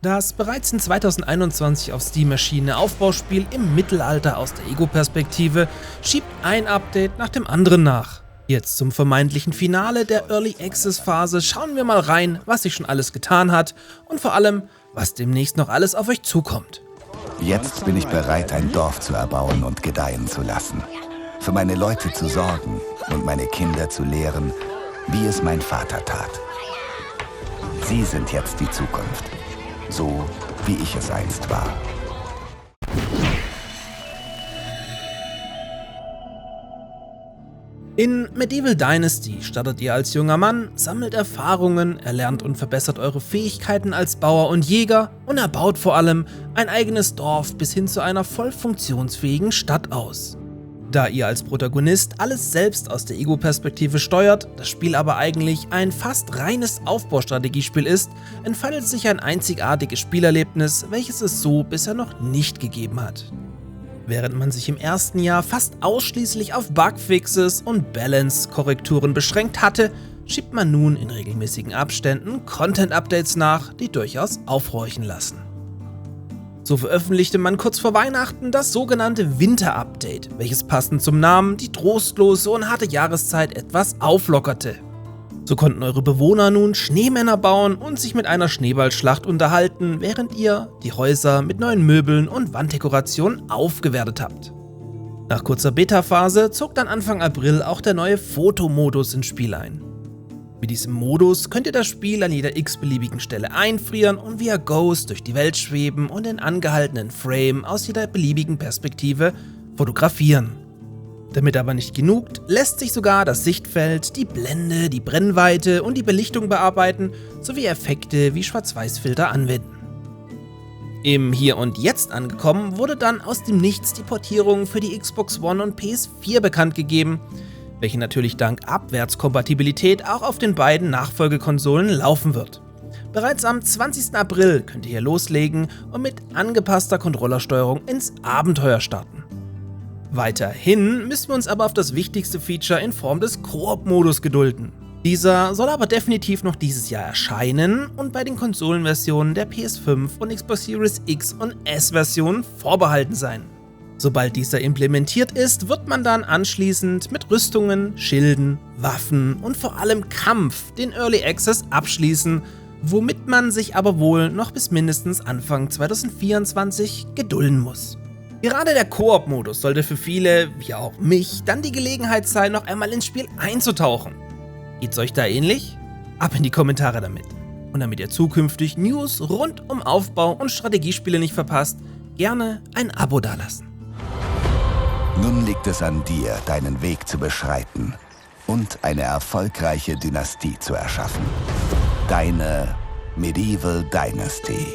Das bereits in 2021 auf Steam erschienene Aufbauspiel im Mittelalter aus der Ego-Perspektive schiebt ein Update nach dem anderen nach. Jetzt zum vermeintlichen Finale der Early Access Phase schauen wir mal rein, was sich schon alles getan hat und vor allem, was demnächst noch alles auf euch zukommt. Jetzt bin ich bereit, ein Dorf zu erbauen und gedeihen zu lassen. Für meine Leute zu sorgen und meine Kinder zu lehren, wie es mein Vater tat. Sie sind jetzt die Zukunft. So, wie ich es einst war. In Medieval Dynasty startet ihr als junger Mann, sammelt Erfahrungen, erlernt und verbessert eure Fähigkeiten als Bauer und Jäger und erbaut vor allem ein eigenes Dorf bis hin zu einer voll funktionsfähigen Stadt aus. Da ihr als Protagonist alles selbst aus der Ego-Perspektive steuert, das Spiel aber eigentlich ein fast reines Aufbaustrategiespiel ist, entfaltet sich ein einzigartiges Spielerlebnis, welches es so bisher noch nicht gegeben hat. Während man sich im ersten Jahr fast ausschließlich auf Bugfixes und Balance-Korrekturen beschränkt hatte, schiebt man nun in regelmäßigen Abständen Content-Updates nach, die durchaus aufhorchen lassen. So veröffentlichte man kurz vor Weihnachten das sogenannte Winter-Update, welches passend zum Namen die trostlose und harte Jahreszeit etwas auflockerte. So konnten eure Bewohner nun Schneemänner bauen und sich mit einer Schneeballschlacht unterhalten, während ihr die Häuser mit neuen Möbeln und Wanddekorationen aufgewertet habt. Nach kurzer Beta-Phase zog dann Anfang April auch der neue Fotomodus ins Spiel ein. Mit diesem Modus könnt ihr das Spiel an jeder x-beliebigen Stelle einfrieren und via Ghost durch die Welt schweben und in angehaltenen Frame aus jeder beliebigen Perspektive fotografieren. Damit aber nicht genug, lässt sich sogar das Sichtfeld, die Blende, die Brennweite und die Belichtung bearbeiten, sowie Effekte wie Schwarz-Weiß-Filter anwenden. Im Hier und Jetzt angekommen wurde dann aus dem Nichts die Portierung für die Xbox One und PS4 bekannt gegeben, welche natürlich dank Abwärtskompatibilität auch auf den beiden Nachfolgekonsolen laufen wird. Bereits am 20. April könnt ihr hier loslegen und mit angepasster Controllersteuerung ins Abenteuer starten. Weiterhin müssen wir uns aber auf das wichtigste Feature in Form des Koop-Modus gedulden. Dieser soll aber definitiv noch dieses Jahr erscheinen und bei den Konsolenversionen der PS5 und Xbox Series X und S-Versionen vorbehalten sein. Sobald dieser implementiert ist, wird man dann anschließend mit Rüstungen, Schilden, Waffen und vor allem Kampf den Early Access abschließen, womit man sich aber wohl noch bis mindestens Anfang 2024 gedulden muss. Gerade der Koop-Modus sollte für viele, wie auch mich, dann die Gelegenheit sein, noch einmal ins Spiel einzutauchen. Geht's euch da ähnlich? Ab in die Kommentare damit. Und damit ihr zukünftig News rund um Aufbau und Strategiespiele nicht verpasst, gerne ein Abo dalassen. Nun liegt es an dir, deinen Weg zu beschreiten und eine erfolgreiche Dynastie zu erschaffen. Deine Medieval Dynasty.